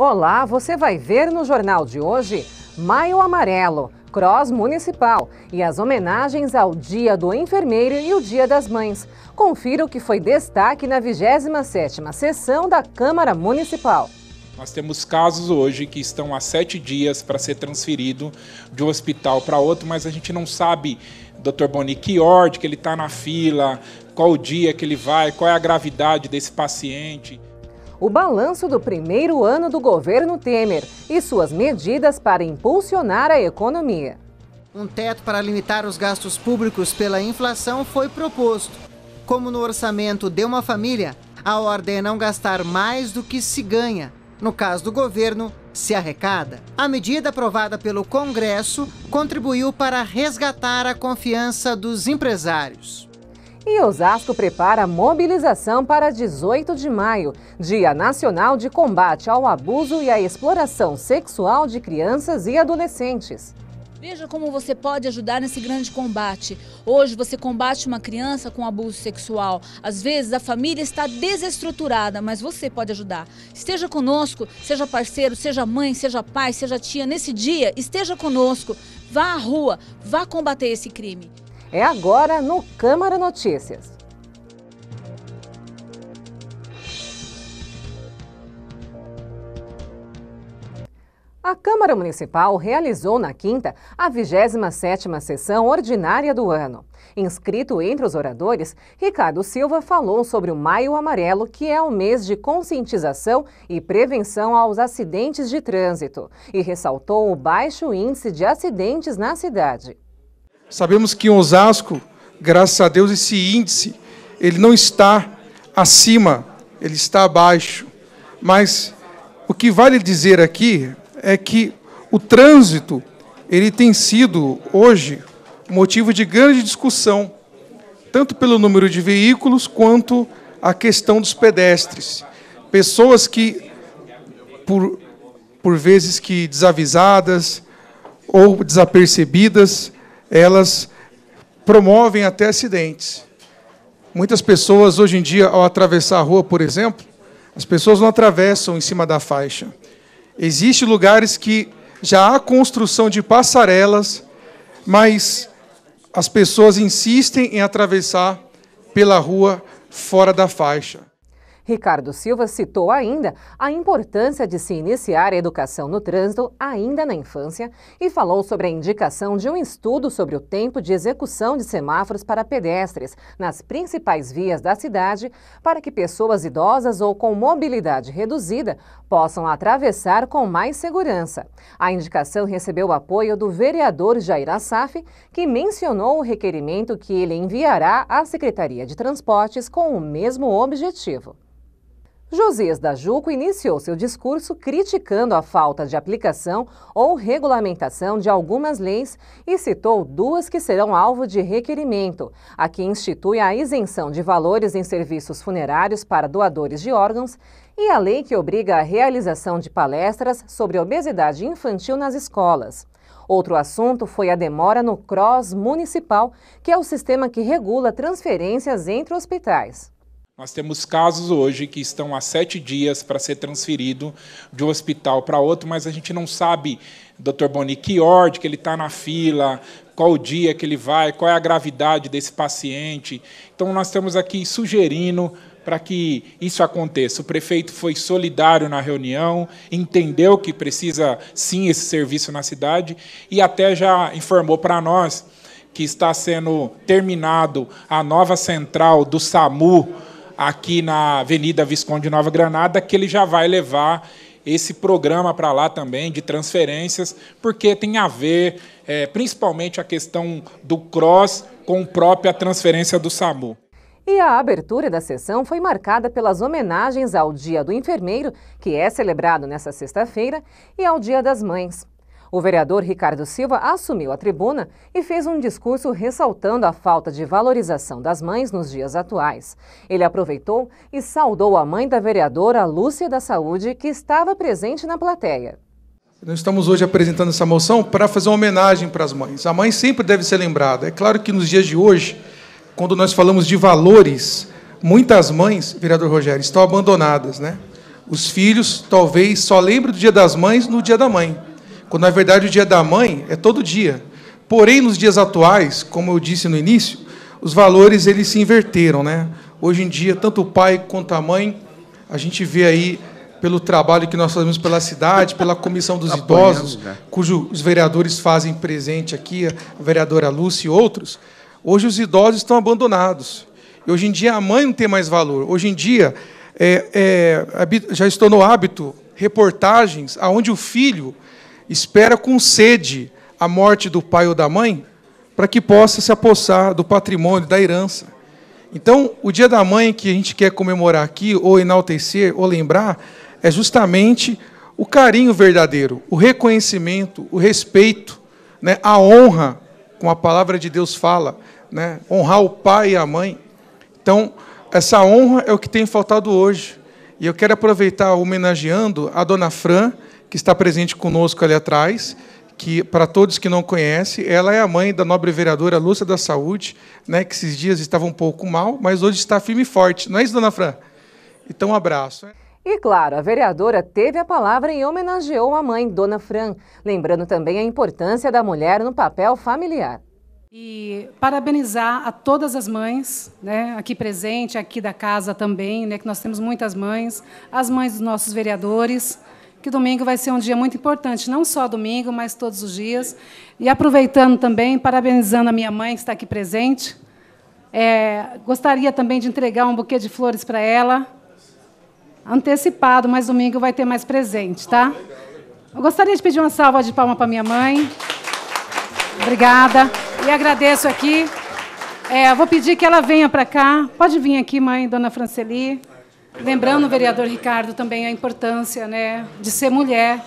Olá, você vai ver no jornal de hoje Maio Amarelo, Cross Municipal e as homenagens ao Dia do Enfermeiro e o Dia das Mães. Confira o que foi destaque na 27ª sessão da Câmara Municipal. Nós temos casos hoje que estão há 7 dias para ser transferido de um hospital para outro, mas a gente não sabe, Dr. Boni, que ordem que ele está na fila, qual o dia que ele vai, qual é a gravidade desse paciente. O balanço do primeiro ano do governo Temer e suas medidas para impulsionar a economia. Um teto para limitar os gastos públicos pela inflação foi proposto. Como no orçamento de uma família, a ordem é não gastar mais do que se ganha. No caso do governo, se arrecada. A medida aprovada pelo Congresso contribuiu para resgatar a confiança dos empresários. E Osasco prepara mobilização para 18 de maio, Dia Nacional de Combate ao Abuso e à Exploração Sexual de Crianças e Adolescentes. Veja como você pode ajudar nesse grande combate. Hoje você combate uma criança com abuso sexual. Às vezes a família está desestruturada, mas você pode ajudar. Esteja conosco, seja parceiro, seja mãe, seja pai, seja tia. Nesse dia, esteja conosco. Vá à rua, vá combater esse crime. É agora no Câmara Notícias. A Câmara Municipal realizou na quinta a 27ª sessão ordinária do ano. Inscrito entre os oradores, Ricardo Silva falou sobre o Maio Amarelo, que é o mês de conscientização e prevenção aos acidentes de trânsito, e ressaltou o baixo índice de acidentes na cidade. Sabemos que em Osasco, graças a Deus, esse índice ele não está acima, ele está abaixo. Mas o que vale dizer aqui é que o trânsito ele tem sido, hoje, motivo de grande discussão, tanto pelo número de veículos quanto a questão dos pedestres. Pessoas que, por vezes que desavisadas ou desapercebidas, elas promovem até acidentes. Muitas pessoas, hoje em dia, ao atravessar a rua, por exemplo, as pessoas não atravessam em cima da faixa. Existem lugares que já há construção de passarelas, mas as pessoas insistem em atravessar pela rua fora da faixa. Ricardo Silva citou ainda a importância de se iniciar a educação no trânsito ainda na infância e falou sobre a indicação de um estudo sobre o tempo de execução de semáforos para pedestres nas principais vias da cidade para que pessoas idosas ou com mobilidade reduzida possam atravessar com mais segurança. A indicação recebeu o apoio do vereador Jair Assaf, que mencionou o requerimento que ele enviará à Secretaria de Transportes com o mesmo objetivo. Josias da Juco iniciou seu discurso criticando a falta de aplicação ou regulamentação de algumas leis e citou 2 que serão alvo de requerimento: a que institui a isenção de valores em serviços funerários para doadores de órgãos e a lei que obriga a realização de palestras sobre obesidade infantil nas escolas. Outro assunto foi a demora no Cross Municipal, que é o sistema que regula transferências entre hospitais. Nós temos casos hoje que estão há 7 dias para ser transferido de um hospital para outro, mas a gente não sabe, Dr. Boni, que ordem que ele está na fila, qual o dia que ele vai, qual é a gravidade desse paciente. Então, nós estamos aqui sugerindo para que isso aconteça. O prefeito foi solidário na reunião, entendeu que precisa, sim, esse serviço na cidade e até já informou para nós que está sendo terminado a nova central do SAMU, aqui na Avenida Visconde Nova Granada, que ele já vai levar esse programa para lá também, de transferências, porque tem a ver, principalmente, a questão do CROSS com a própria transferência do SAMU. E a abertura da sessão foi marcada pelas homenagens ao Dia do Enfermeiro, que é celebrado nesta sexta-feira, e ao Dia das Mães. O vereador Ricardo Silva assumiu a tribuna e fez um discurso ressaltando a falta de valorização das mães nos dias atuais. Ele aproveitou e saudou a mãe da vereadora Lúcia da Saúde, que estava presente na plateia. Nós estamos hoje apresentando essa moção para fazer uma homenagem para as mães. A mãe sempre deve ser lembrada. É claro que nos dias de hoje, quando nós falamos de valores, muitas mães, vereador Rogério, estão abandonadas, né? Os filhos talvez só lembrem do Dia das Mães no Dia da Mãe, quando na verdade o Dia da Mãe é todo dia. Porém, nos dias atuais, como eu disse no início, os valores eles se inverteram, né? Hoje em dia, tanto o pai quanto a mãe, a gente vê aí pelo trabalho que nós fazemos pela cidade, pela Comissão dos Idosos, cujos vereadores fazem presente aqui, a vereadora Lúcia e outros. Hoje os idosos estão abandonados. E hoje em dia a mãe não tem mais valor. Hoje em dia já se tornou hábito reportagens onde o filho espera com sede a morte do pai ou da mãe para que possa se apossar do patrimônio, da herança. Então, o Dia da Mãe que a gente quer comemorar aqui, ou enaltecer, ou lembrar, é justamente o carinho verdadeiro, o reconhecimento, o respeito, né, a honra, como a palavra de Deus fala, né, honrar o pai e a mãe. Então, essa honra é o que tem faltado hoje. E eu quero aproveitar homenageando a dona Fran, que está presente conosco ali atrás, que, para todos que não conhecem, ela é a mãe da nobre vereadora Lúcia da Saúde, né, que esses dias estava um pouco mal, mas hoje está firme e forte. Não é isso, dona Fran? Então, um abraço. E, claro, a vereadora teve a palavra e homenageou a mãe, dona Fran, lembrando também a importância da mulher no papel familiar. E parabenizar a todas as mães, né, aqui presente, aqui da casa também, né, que nós temos muitas mães, as mães dos nossos vereadores, que domingo vai ser um dia muito importante, não só domingo, mas todos os dias. E aproveitando também, parabenizando a minha mãe, que está aqui presente, gostaria também de entregar um buquê de flores para ela, antecipado, mas domingo vai ter mais presente, tá? Eu gostaria de pedir uma salva de palmas para minha mãe. Obrigada. E agradeço aqui. Vou pedir que ela venha para cá. Pode vir aqui, mãe, dona Franceli. Lembrando o vereador Ricardo também a importância, né, de ser mulher.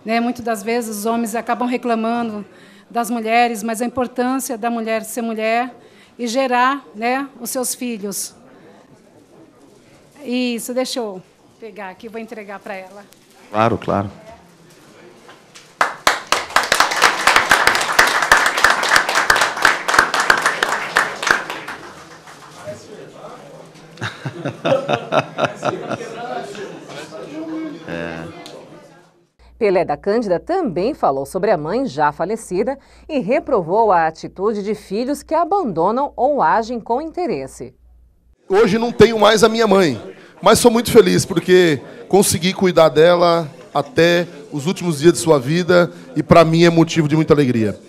Né? Muitas das vezes os homens acabam reclamando das mulheres, mas a importância da mulher ser mulher e gerar, né, os seus filhos. Isso, deixa eu pegar aqui, vou entregar para ela. Claro, claro. Pelé da Cândida também falou sobre a mãe já falecida e reprovou a atitude de filhos que abandonam ou agem com interesse. Hoje não tenho mais a minha mãe, mas sou muito feliz porque consegui cuidar dela até os últimos dias de sua vida e para mim é motivo de muita alegria.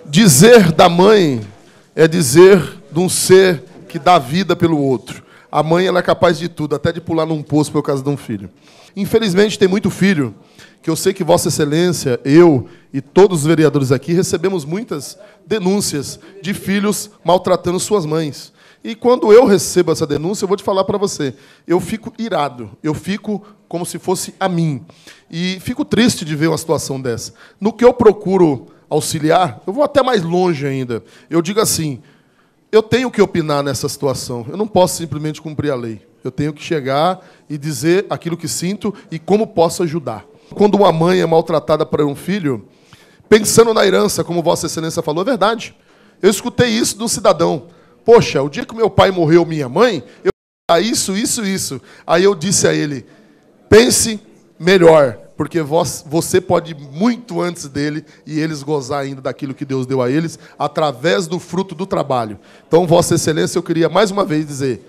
Dizer da mãe é dizer de um ser que dá vida pelo outro. A mãe ela é capaz de tudo, até de pular num poço por causa de um filho. Infelizmente, tem muito filho, que eu sei que Vossa Excelência, eu e todos os vereadores aqui, recebemos muitas denúncias de filhos maltratando suas mães. E quando eu recebo essa denúncia, eu vou te falar para você, eu fico irado, eu fico como se fosse a mim. E fico triste de ver uma situação dessa. No que eu procuro auxiliar, eu vou até mais longe ainda. Eu digo assim, eu tenho que opinar nessa situação. Eu não posso simplesmente cumprir a lei. Eu tenho que chegar e dizer aquilo que sinto e como posso ajudar. Quando uma mãe é maltratada por um filho, pensando na herança, como Vossa Excelência falou, é verdade. Eu escutei isso de um cidadão. Poxa, o dia que meu pai morreu, minha mãe, eu isso. Aí eu disse a ele, pense melhor, porque você pode ir muito antes dele e eles gozar ainda daquilo que Deus deu a eles, através do fruto do trabalho. Então, Vossa Excelência, eu queria mais uma vez dizer,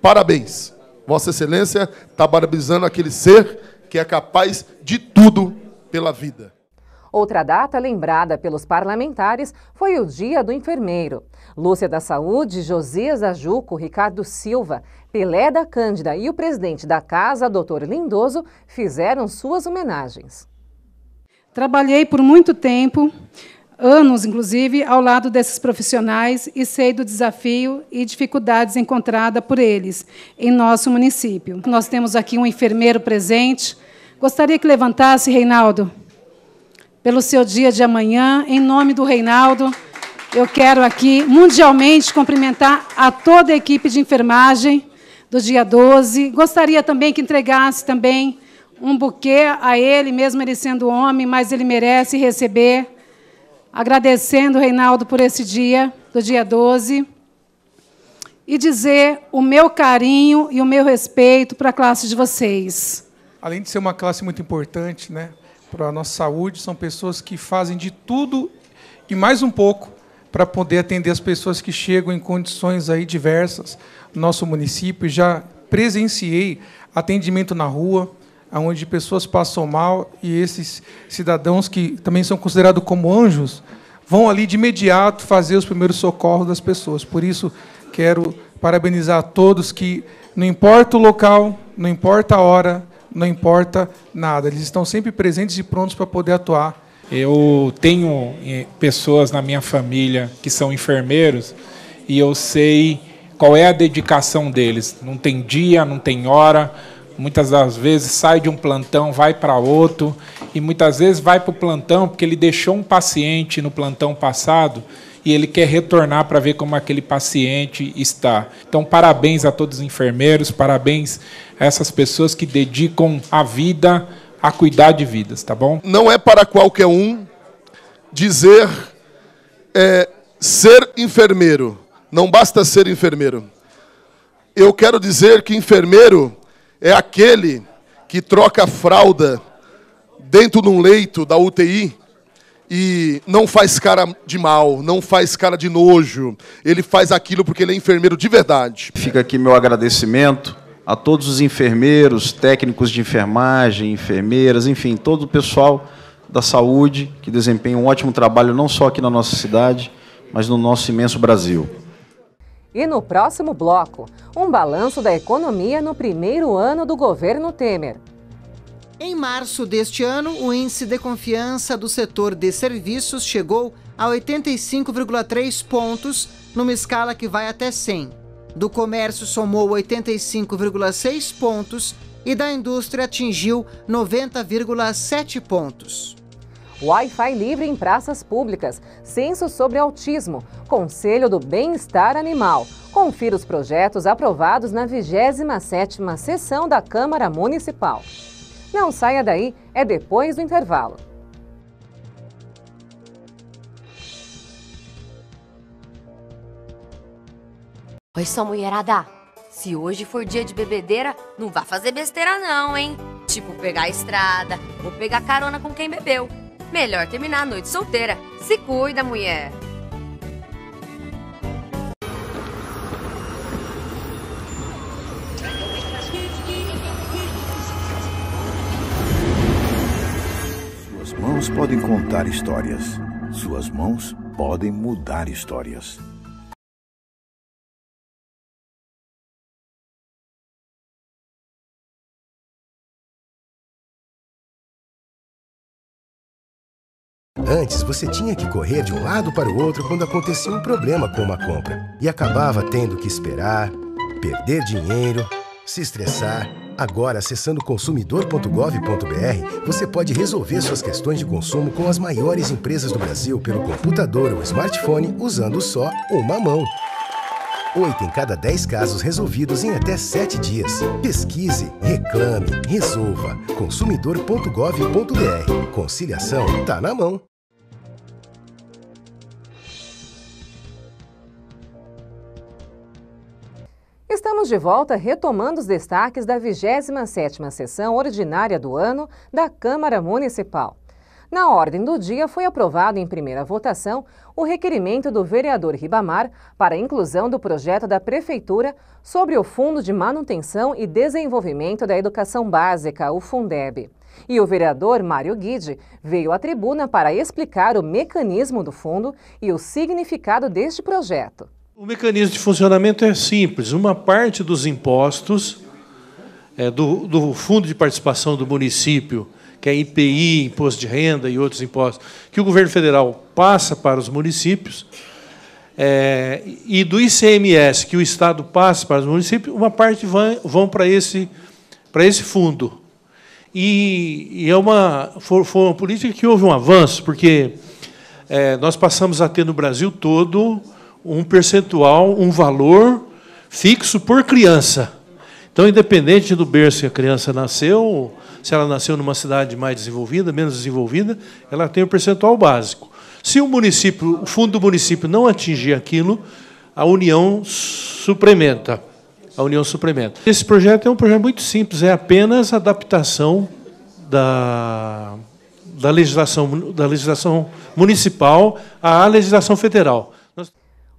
parabéns. Vossa Excelência está parabenizando aquele ser que é capaz de tudo pela vida. Outra data lembrada pelos parlamentares foi o Dia do Enfermeiro. Lúcia da Saúde, Josias Ajuco, Ricardo Silva, Pelé da Cândida e o presidente da casa, Dr. Lindoso, fizeram suas homenagens. Trabalhei por muito tempo, anos inclusive, ao lado desses profissionais e sei do desafio e dificuldades encontradas por eles em nosso município. Nós temos aqui um enfermeiro presente. Gostaria que levantasse, Reinaldo, pelo seu dia de amanhã, em nome do Reinaldo. Eu quero aqui, mundialmente, cumprimentar a toda a equipe de enfermagem do dia 12. Gostaria também que entregasse também um buquê a ele, mesmo ele sendo homem, mas ele merece receber. Agradecendo, Reinaldo, por esse dia, do dia 12. E dizer o meu carinho e o meu respeito para a classe de vocês. além de ser uma classe muito importante, né, para a nossa saúde, são pessoas que fazem de tudo e mais um pouco para poder atender as pessoas que chegam em condições aí diversas no nosso município. Já presenciei atendimento na rua, onde pessoas passam mal, e esses cidadãos, que também são considerados como anjos, vão ali de imediato fazer os primeiros socorros das pessoas. Por isso, quero parabenizar a todos que, não importa o local, não importa a hora, não importa nada, eles estão sempre presentes e prontos para poder atuar. Eu tenho pessoas na minha família que são enfermeiros e eu sei qual é a dedicação deles. Não tem dia, não tem hora. Muitas das vezes sai de um plantão, vai para outro, e muitas vezes vai para o plantão porque ele deixou um paciente no plantão passado e ele quer retornar para ver como aquele paciente está. Então, parabéns a todos os enfermeiros, parabéns a essas pessoas que dedicam a vida a cuidar de vidas, tá bom? Não é para qualquer um dizer ser enfermeiro. Não basta ser enfermeiro. Eu quero dizer que enfermeiro é aquele que troca a fralda dentro de um leito da UTI e não faz cara de mal, não faz cara de nojo. Ele faz aquilo porque ele é enfermeiro de verdade. Fica aqui meu agradecimento a todos os enfermeiros, técnicos de enfermagem, enfermeiras, enfim, todo o pessoal da saúde que desempenha um ótimo trabalho não só aqui na nossa cidade, mas no nosso imenso Brasil. E no próximo bloco, um balanço da economia no primeiro ano do governo Temer. Em março deste ano, o índice de confiança do setor de serviços chegou a 85,3 pontos, numa escala que vai até 100. Do comércio somou 85,6 pontos e da indústria atingiu 90,7 pontos. Wi-Fi livre em praças públicas, censo sobre autismo, Conselho do Bem-Estar Animal. Confira os projetos aprovados na 27ª sessão da Câmara Municipal. Não saia daí, é depois do intervalo. Oi, só mulherada. Se hoje for dia de bebedeira, não vá fazer besteira não, hein? Tipo, pegar a estrada ou pegar carona com quem bebeu. Melhor terminar a noite solteira. Se cuida, mulher. Suas mãos podem contar histórias. Suas mãos podem mudar histórias. Antes, você tinha que correr de um lado para o outro quando acontecia um problema com uma compra. E acabava tendo que esperar, perder dinheiro, se estressar. Agora, acessando consumidor.gov.br, você pode resolver suas questões de consumo com as maiores empresas do Brasil pelo computador ou smartphone usando só uma mão. 8 em cada 10 casos resolvidos em até 7 dias. Pesquise, reclame, resolva. Consumidor.gov.br. Conciliação tá na mão. Estamos de volta retomando os destaques da 27ª sessão ordinária do ano da Câmara Municipal. Na ordem do dia, foi aprovado em primeira votação o requerimento do vereador Ribamar para a inclusão do projeto da Prefeitura sobre o Fundo de Manutenção e Desenvolvimento da Educação Básica, o Fundeb. E o vereador Mário Guide veio à tribuna para explicar o mecanismo do fundo e o significado deste projeto. O mecanismo de funcionamento é simples. Uma parte dos impostos do Fundo de Participação do Município, que é IPI, Imposto de Renda e outros impostos, que o governo federal passa para os municípios, e do ICMS, que o Estado passa para os municípios, uma parte vão para esse fundo. E foi uma política que houve um avanço, porque nós passamos a ter no Brasil todo um percentual, um valor fixo por criança. Então, independente do berço que a criança nasceu, se ela nasceu numa cidade mais desenvolvida, menos desenvolvida, ela tem um percentual básico. Se o fundo do município não atingir aquilo, a União suplementa. a União suplementa. Esse projeto é um projeto muito simples, é apenas a adaptação da legislação municipal à legislação federal.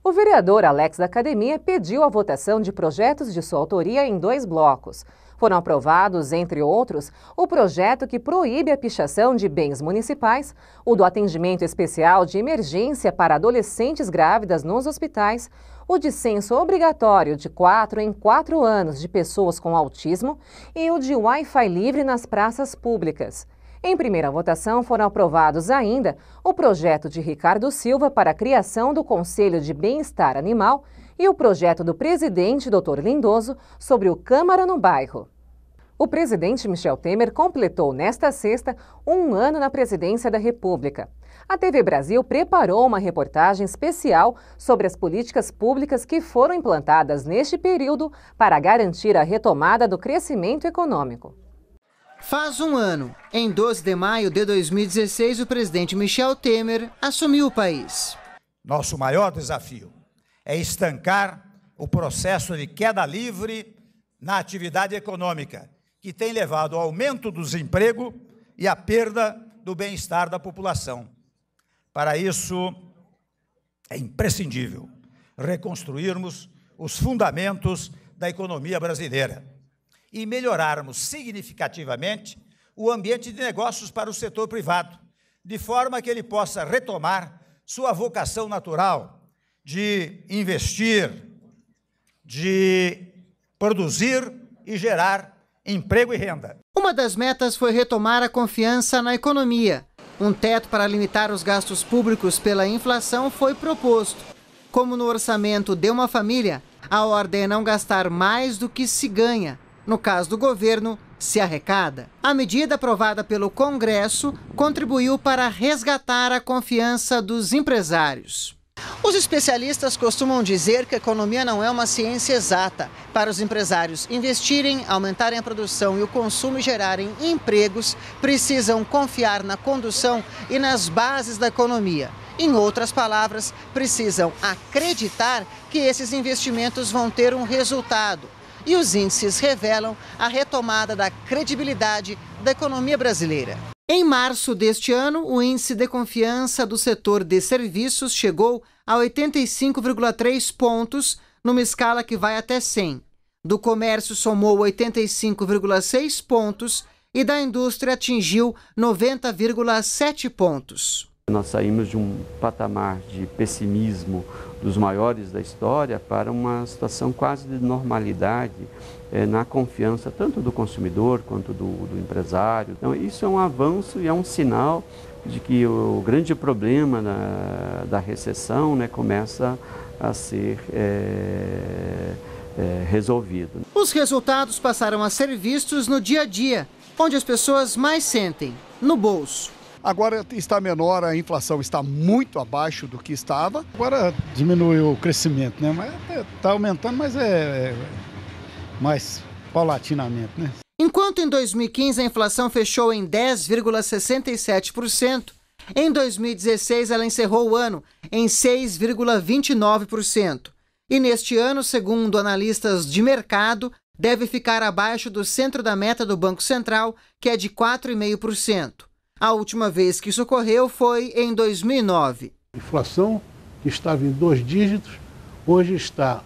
O vereador Alex da Academia pediu a votação de projetos de sua autoria em 2 blocos. Foram aprovados, entre outros, o projeto que proíbe a pichação de bens municipais, o do atendimento especial de emergência para adolescentes grávidas nos hospitais, o de censo obrigatório de 4 em 4 anos de pessoas com autismo e o de Wi-Fi livre nas praças públicas. Em primeira votação foram aprovados ainda o projeto de Ricardo Silva para a criação do Conselho de Bem-Estar Animal e o projeto do presidente Dr. Lindoso sobre o Câmara no Bairro. O presidente Michel Temer completou nesta sexta 1 ano na presidência da República. A TV Brasil preparou uma reportagem especial sobre as políticas públicas que foram implantadas neste período para garantir a retomada do crescimento econômico. Faz 1 ano. Em 12 de maio de 2016, o presidente Michel Temer assumiu o país. Nosso maior desafio é estancar o processo de queda livre na atividade econômica, que tem levado ao aumento do desemprego e à perda do bem-estar da população. Para isso, é imprescindível reconstruirmos os fundamentos da economia brasileira e melhorarmos significativamente o ambiente de negócios para o setor privado, de forma que ele possa retomar sua vocação natural de investir, de produzir e gerar emprego e renda. Uma das metas foi retomar a confiança na economia. Um teto para limitar os gastos públicos pela inflação foi proposto. Como no orçamento de uma família, a ordem é não gastar mais do que se ganha. No caso do governo, se arrecada. A medida aprovada pelo Congresso contribuiu para resgatar a confiança dos empresários. Os especialistas costumam dizer que a economia não é uma ciência exata. Para os empresários investirem, aumentarem a produção e o consumo e gerarem empregos, precisam confiar na condução e nas bases da economia. Em outras palavras, precisam acreditar que esses investimentos vão ter um resultado. E os índices revelam a retomada da credibilidade da economia brasileira. Em março deste ano, o índice de confiança do setor de serviços chegou a 85,3 pontos, numa escala que vai até 100. Do comércio somou 85,6 pontos e da indústria atingiu 90,7 pontos. Nós saímos de um patamar de pessimismo dos maiores da história para uma situação quase de normalidade na confiança tanto do consumidor quanto do empresário. Então, isso é um avanço e é um sinal de que o grande problema da recessão, né, começa a ser resolvido. Os resultados passaram a ser vistos no dia a dia, onde as pessoas mais sentem, no bolso. Agora está menor, a inflação está muito abaixo do que estava. Agora diminuiu o crescimento, né? Mas está aumentando, mas mais paulatinamente, né? Enquanto em 2015 a inflação fechou em 10,67%, em 2016 ela encerrou o ano em 6,29%. E neste ano, segundo analistas de mercado, deve ficar abaixo do centro da meta do Banco Central, que é de 4,5%. A última vez que isso ocorreu foi em 2009. A inflação, que estava em 2 dígitos, hoje está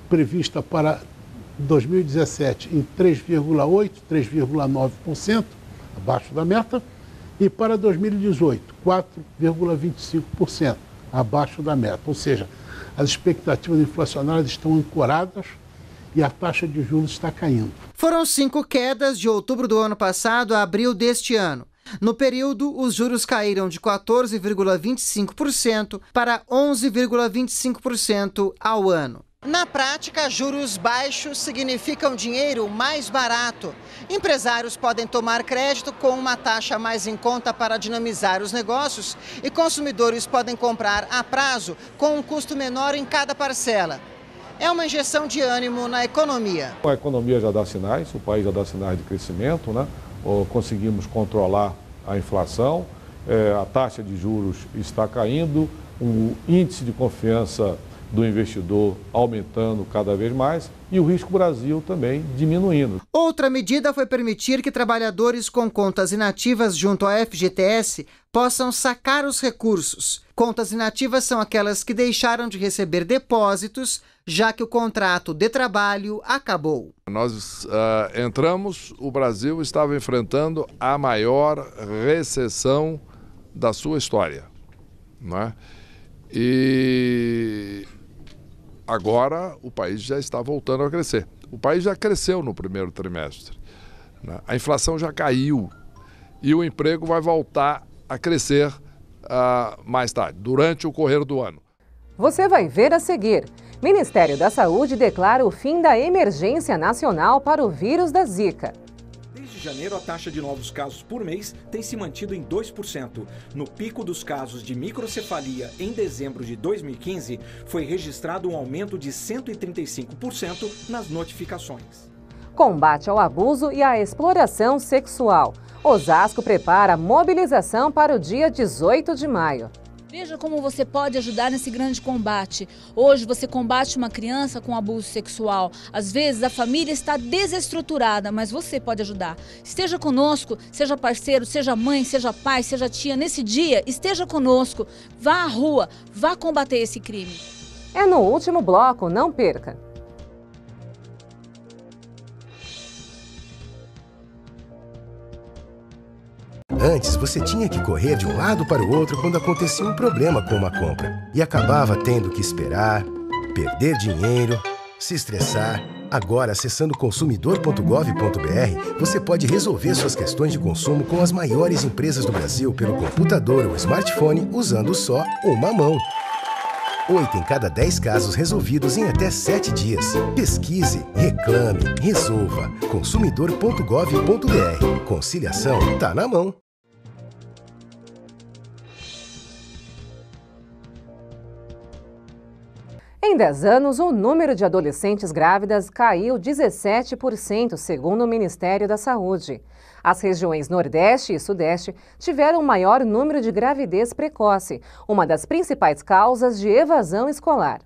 prevista para 2017 em 3,8%, 3,9%, abaixo da meta, e para 2018, 4,25%, abaixo da meta. Ou seja, as expectativas inflacionárias estão ancoradas e a taxa de juros está caindo. Foram 5 quedas de outubro do ano passado a abril deste ano. No período, os juros caíram de 14,25% para 11,25% ao ano. Na prática, juros baixos significam dinheiro mais barato. Empresários podem tomar crédito com uma taxa mais em conta para dinamizar os negócios e consumidores podem comprar a prazo com um custo menor em cada parcela. É uma injeção de ânimo na economia. A economia já dá sinais, o país já dá sinais de crescimento, né? Conseguimos controlar a inflação, a taxa de juros está caindo, o índice de confiança do investidor aumentando cada vez mais e o risco Brasil também diminuindo. Outra medida foi permitir que trabalhadores com contas inativas junto à FGTS possam sacar os recursos. Contas inativas são aquelas que deixaram de receber depósitos, já que o contrato de trabalho acabou. Nós entramos, o Brasil estava enfrentando a maior recessão da sua história, não é? E agora o país já está voltando a crescer. O país já cresceu no primeiro trimestre, né? A inflação já caiu e o emprego vai voltar a crescer mais tarde, durante o correr do ano. Você vai ver a seguir. Ministério da Saúde declara o fim da emergência nacional para o vírus da Zika. Desde janeiro, a taxa de novos casos por mês tem se mantido em 2%. No pico dos casos de microcefalia em dezembro de 2015, foi registrado um aumento de 135% nas notificações. Combate ao abuso e à exploração sexual. Osasco prepara mobilização para o dia 18 de maio. Veja como você pode ajudar nesse grande combate. Hoje você combate uma criança com abuso sexual. Às vezes a família está desestruturada, mas você pode ajudar. Esteja conosco, seja parceiro, seja mãe, seja pai, seja tia. Nesse dia, esteja conosco. Vá à rua, vá combater esse crime. É no último bloco, não perca. Antes, você tinha que correr de um lado para o outro quando acontecia um problema com uma compra. E acabava tendo que esperar, perder dinheiro, se estressar. Agora, acessando consumidor.gov.br, você pode resolver suas questões de consumo com as maiores empresas do Brasil pelo computador ou smartphone usando só uma mão. 8 em cada 10 casos resolvidos em até 7 dias. Pesquise, reclame, resolva. Consumidor.gov.br. Conciliação tá na mão. Em 10 anos, o número de adolescentes grávidas caiu 17%, segundo o Ministério da Saúde. As regiões Nordeste e Sudeste tiveram o maior número de gravidez precoce, uma das principais causas de evasão escolar.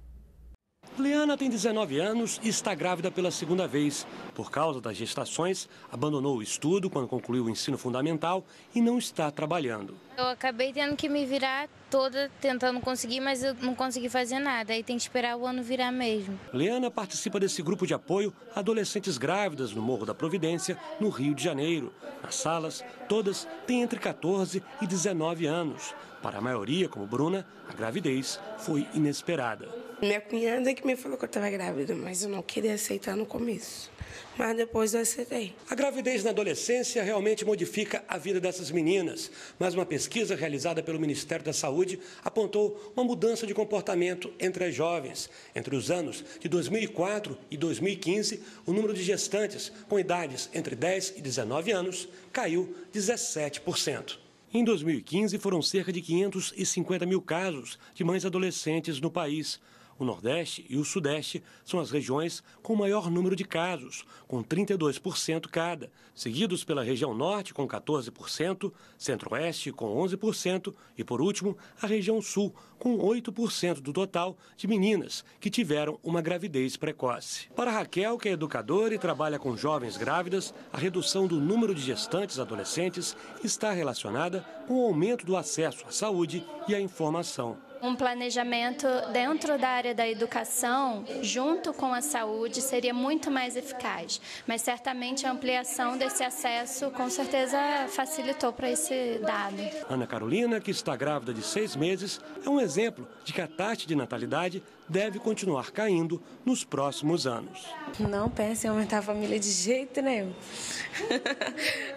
Liana tem 19 anos e está grávida pela segunda vez. Por causa das gestações, abandonou o estudo quando concluiu o ensino fundamental e não está trabalhando. Eu acabei tendo que me virar toda tentando conseguir, mas eu não consegui fazer nada. Aí tem que esperar o ano virar mesmo. Liana participa desse grupo de apoio a adolescentes grávidas no Morro da Providência, no Rio de Janeiro. Nas salas, todas têm entre 14 e 19 anos. Para a maioria, como Bruna, a gravidez foi inesperada. Minha cunhada que me falou que eu estava grávida, mas eu não queria aceitar no começo. Mas depois eu aceitei. A gravidez na adolescência realmente modifica a vida dessas meninas. Mas uma pesquisa realizada pelo Ministério da Saúde apontou uma mudança de comportamento entre as jovens. Entre os anos de 2004 e 2015, o número de gestantes com idades entre 10 e 19 anos caiu 17%. Em 2015, foram cerca de 550 mil casos de mães adolescentes no país. O Nordeste e o Sudeste são as regiões com o maior número de casos, com 32% cada, seguidos pela região Norte, com 14%, Centro-Oeste, com 11% e, por último, a região Sul, com 8% do total de meninas que tiveram uma gravidez precoce. Para Raquel, que é educadora e trabalha com jovens grávidas, a redução do número de gestantes adolescentes está relacionada com o aumento do acesso à saúde e à informação. Um planejamento dentro da área da educação, junto com a saúde, seria muito mais eficaz. Mas certamente a ampliação desse acesso, com certeza, facilitou para esse dado. Ana Carolina, que está grávida de 6 meses, é um exemplo de que a taxa de natalidade deve continuar caindo nos próximos anos. Não pense em aumentar a família de jeito nenhum.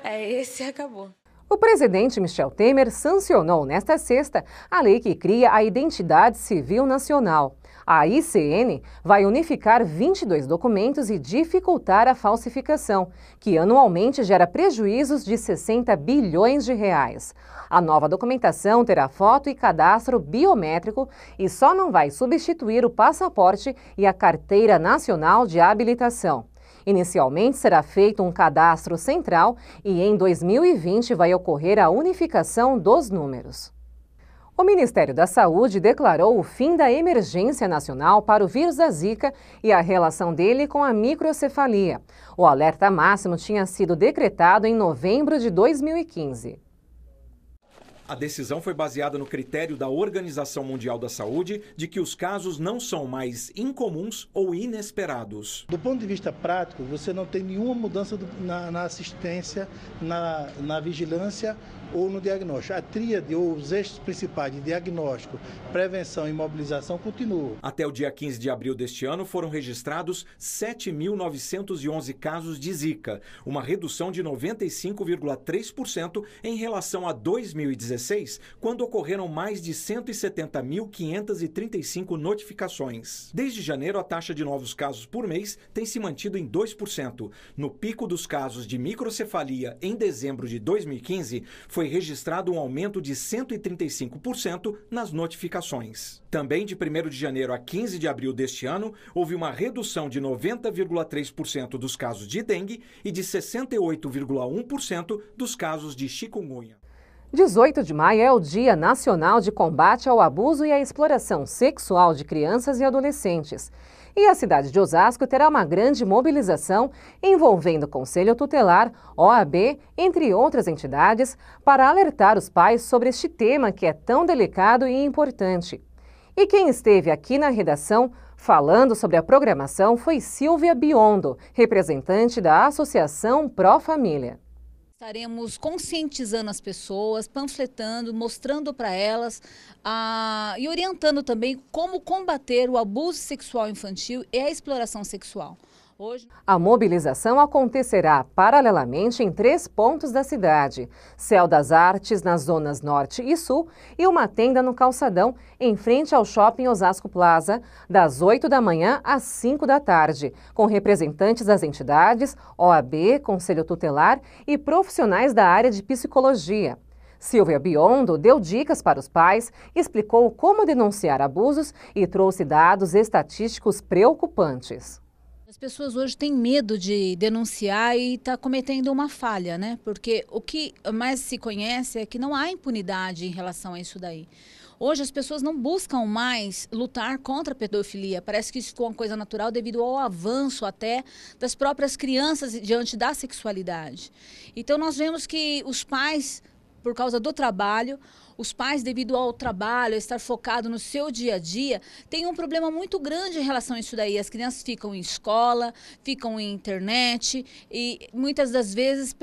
Esse acabou. O presidente Michel Temer sancionou nesta sexta a lei que cria a Identidade Civil Nacional. A ICN vai unificar 22 documentos e dificultar a falsificação, que anualmente gera prejuízos de 60 bilhões de reais. A nova documentação terá foto e cadastro biométrico e só não vai substituir o passaporte e a Carteira Nacional de Habilitação. Inicialmente será feito um cadastro central e em 2020 vai ocorrer a unificação dos números. O Ministério da Saúde declarou o fim da emergência nacional para o vírus da Zika e a relação dele com a microcefalia. O alerta máximo tinha sido decretado em novembro de 2015. A decisão foi baseada no critério da Organização Mundial da Saúde de que os casos não são mais incomuns ou inesperados. Do ponto de vista prático, você não tem nenhuma mudança na assistência, na vigilância ou no diagnóstico. A tríade ou os eixos principais de diagnóstico, prevenção e mobilização continuam. Até o dia 15 de abril deste ano foram registrados 7.911 casos de Zika, uma redução de 95,3% em relação a 2016, quando ocorreram mais de 170.535 notificações. Desde janeiro, a taxa de novos casos por mês tem se mantido em 2%. No pico dos casos de microcefalia em dezembro de 2015, foi registrado um aumento de 135% nas notificações. Também de 1º de janeiro a 15 de abril deste ano, houve uma redução de 90,3% dos casos de dengue e de 68,1% dos casos de chikungunya. 18 de maio é o Dia Nacional de Combate ao Abuso e à Exploração Sexual de Crianças e Adolescentes. E a cidade de Osasco terá uma grande mobilização envolvendo o Conselho Tutelar, OAB, entre outras entidades, para alertar os pais sobre este tema que é tão delicado e importante. E quem esteve aqui na redação falando sobre a programação foi Silvia Biondo, representante da Associação Pró Família. Estaremos conscientizando as pessoas, panfletando, mostrando para elas e orientando também como combater o abuso sexual infantil e a exploração sexual. A mobilização acontecerá paralelamente em 3 pontos da cidade: Céu das Artes, nas zonas Norte e Sul, e uma tenda no Calçadão, em frente ao Shopping Osasco Plaza, das 8 da manhã às 5 da tarde, com representantes das entidades, OAB, Conselho Tutelar e profissionais da área de psicologia. Silvia Biondo deu dicas para os pais, explicou como denunciar abusos e trouxe dados estatísticos preocupantes. As pessoas hoje têm medo de denunciar e está cometendo uma falha, né? Porque o que mais se conhece é que não há impunidade em relação a isso daí. Hoje as pessoas não buscam mais lutar contra a pedofilia. Parece que isso ficou uma coisa natural devido ao avanço até das próprias crianças diante da sexualidade. Então nós vemos que os pais, por causa do trabalho, os pais, devido ao trabalho, a estar focado no seu dia a dia, têm um problema muito grande em relação a isso daí. As crianças ficam em escola, ficam em internet e muitas das vezes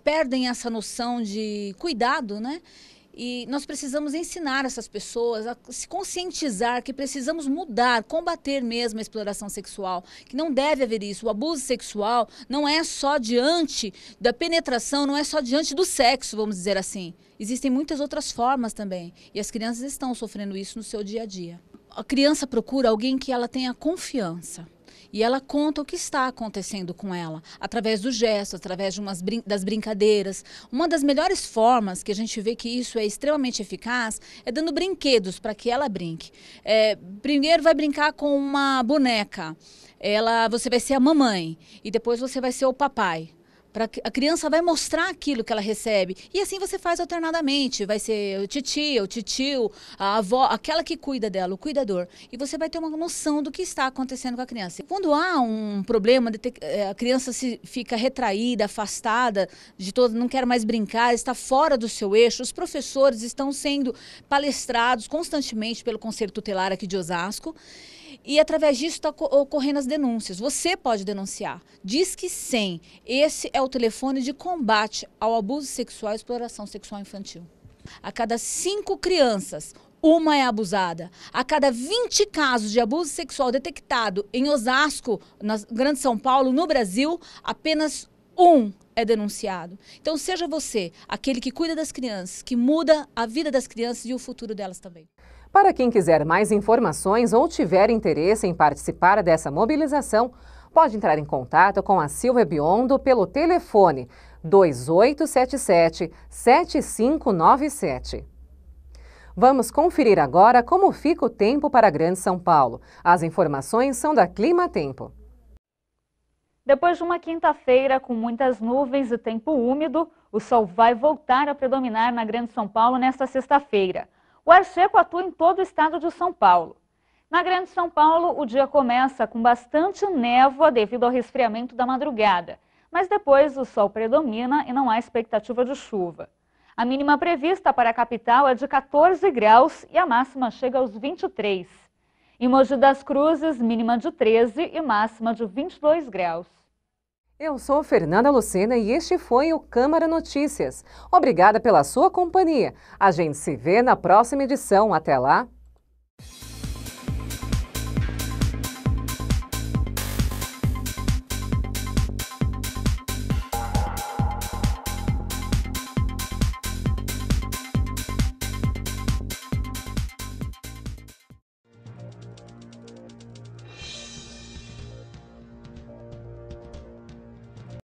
perdem essa noção de cuidado, né? E nós precisamos ensinar essas pessoas a se conscientizar que precisamos mudar, combater mesmo a exploração sexual, que não deve haver isso. O abuso sexual não é só diante da penetração, não é só diante do sexo, vamos dizer assim. Existem muitas outras formas também e as crianças estão sofrendo isso no seu dia a dia. A criança procura alguém que ela tenha confiança. E ela conta o que está acontecendo com ela, através do gesto, através de das brincadeiras. Uma das melhores formas que a gente vê que isso é extremamente eficaz é dando brinquedos para que ela brinque. Primeiro vai brincar com uma boneca, você vai ser a mamãe e depois você vai ser o papai. A criança vai mostrar aquilo que ela recebe. E assim você faz alternadamente. Vai ser o titio, a avó, aquela que cuida dela, o cuidador. E você vai ter uma noção do que está acontecendo com a criança. Quando há um problema, a criança fica retraída, afastada de todo, não quer mais brincar, está fora do seu eixo. Os professores estão sendo palestrados constantemente pelo Conselho Tutelar aqui de Osasco. E através disso está ocorrendo as denúncias. Você pode denunciar. Disque 100. Esse é o telefone de combate ao abuso sexual e exploração sexual infantil. A cada 5 crianças, uma é abusada. A cada 20 casos de abuso sexual detectado em Osasco, na Grande São Paulo, no Brasil, apenas 1 é denunciado. Então seja você aquele que cuida das crianças, que muda a vida das crianças e o futuro delas também. Para quem quiser mais informações ou tiver interesse em participar dessa mobilização, pode entrar em contato com a Silvia Biondo pelo telefone 2877-7597. Vamos conferir agora como fica o tempo para a Grande São Paulo. As informações são da Clima Tempo. Depois de uma quinta-feira com muitas nuvens e tempo úmido, o sol vai voltar a predominar na Grande São Paulo nesta sexta-feira. O ar seco atua em todo o estado de São Paulo. Na Grande São Paulo, o dia começa com bastante névoa devido ao resfriamento da madrugada, mas depois o sol predomina e não há expectativa de chuva. A mínima prevista para a capital é de 14 graus e a máxima chega aos 23. Em Mogi das Cruzes, mínima de 13 e máxima de 22 graus. Eu sou Fernanda Lucena e este foi o Câmara Notícias. Obrigada pela sua companhia. A gente se vê na próxima edição. Até lá!